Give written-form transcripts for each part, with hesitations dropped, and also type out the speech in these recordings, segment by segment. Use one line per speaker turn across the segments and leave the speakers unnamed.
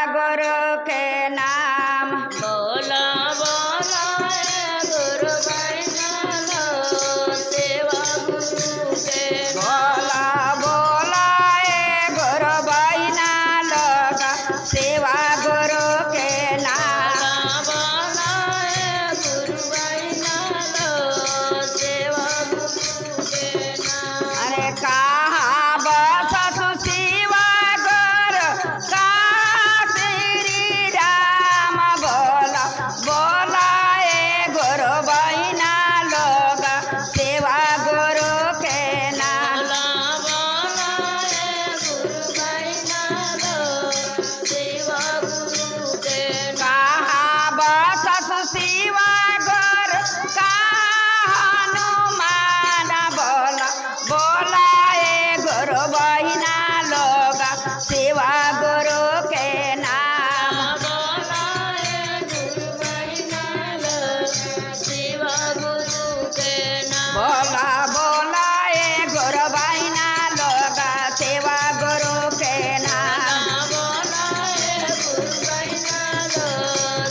गुरु के नाम।
बोला बोला गुरु बैना लो सेवा गुरु के
बोला बोला गुरु बैना लोग सेवा गुरु के नाम।
बोला गुरु बैना लो सेवा गुरु के नाम।
अरे कहाँ बसत शिवा गुरु कहाँ श्री राम। बोला बोला गुरु बैना लोग सेवा गुरु के नाम।
बोला गुरु बैना लो सेवा गुरु के
कहाँ बसत शिवा गुरु कहाँ हनुमान। बोला बोला गुरु बैना लोग सेवा गुरु के नाम।
बोला गुरु बैना लो सेवा गुरु के नाम।
बोला बोला गुरु बैना लोग सेवा गुरु के नाम।
बोला गुरु बैना लो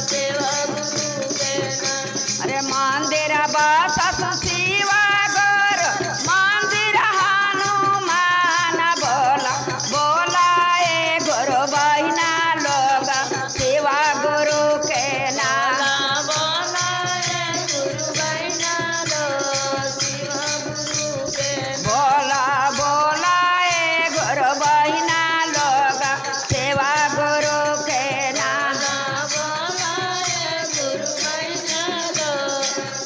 सेवा गुरु के नाम।
अरे मंदिर बसत शिवा गुरु मंदिर हनुमान। बोला बोला गुरु बैना लोग सेवा गुरु के नाम।
बोला गुरु बैना लो सेवा गुरु के नाम।
बोला बोला गुरु बैना लोग सेवा गुरु के नाम।
बोला गुरु बैना लो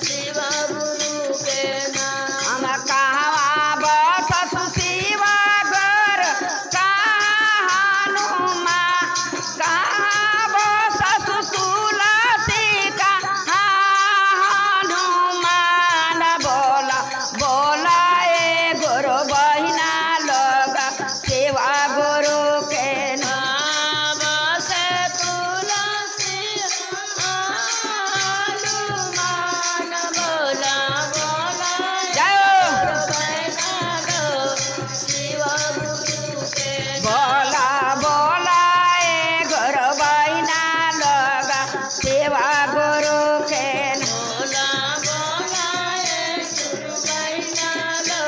सेवा गुरु के नाम।
हम कहाँ बसत शिवा गुरु कहाँ हनुमान। कहाँ बसत तुलसी कहाँ हनुमान। बोला बोला गुरु बैना लोग सेवा गुरु के नाम।
बसे तुलसी हनुमान। बोला बोला
जय हो।
बैना लो सेवा गुरु के
बोला बोला गुरु बैना लोग सेवा गुरु के नाम।
बोला गुरु बैना लो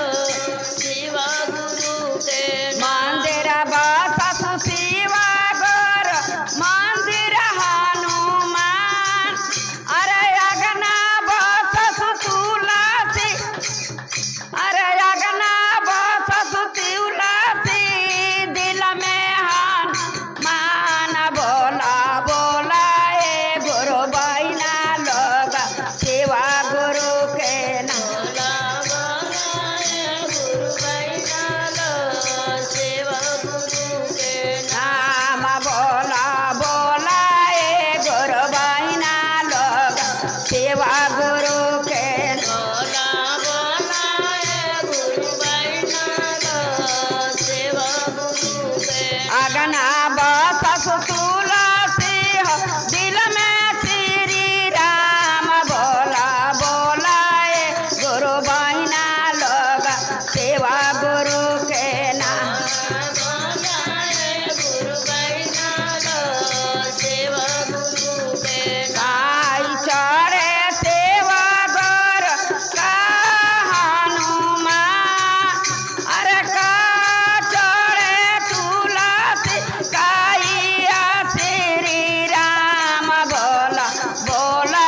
सेवा गुरु के
मंदिर बसत शिवा गुरु मंदिर हनुमान। अरे अगना बसत तुलसी। अरे अगना बसत तुलसी दिल में हनुमान। बोला बोला गुरु बैना लोग सेवा गुरु के नाम।
गुरु बैना लो सेवा गुरु के
नाम। बोला बोला गुरु बैना लोग सेवा गुरु के नाम।
बोला गुरु बैना लो सेवा गुरु के
अगना बसत तुलसी हो दिल में श्री राम। बोला बोला गुरु बैना लोग सेवा गुरु के नाम।
गुरु बैना लो सेवा गुरु के
गाय चढ़े सेवा गुरु का हनुमान। अरे का चढ़े तुलसी काइया श्री राम। बोला बोला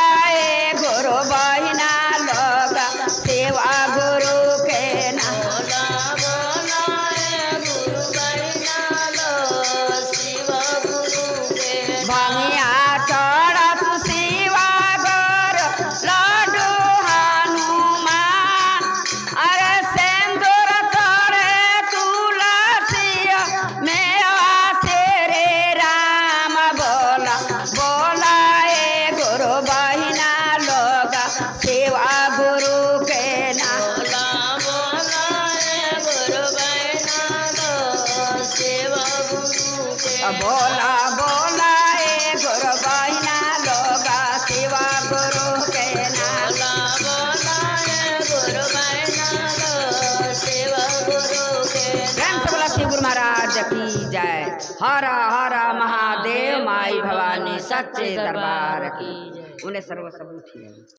गुरु बैना लोग सेवा गुरु के नाम।
बोला गुरु बैना लो सेवा गुरु के
भंगिया चढ़त शिवा गुरु लड्डू हनुमान। अरे सिंदूर चढ़े तुलसी मेवा तेरे राम। बोला बोला गुरु बैना लोग सेवा गुरु के नाम।
बोला गुरु बैना लो सेवा गुरु के
बोला बोला गुरु बैना लोग सेवा गुरु के नाम।
बोला गुरु बैना लो सेवा गुरु के
प्रेम से बोला श्री गुरु महाराज की जय। हर हर महादेव। माई भवानी सच्चे दरबार की।
जय।
उन्हें सर्व सबूत ही है।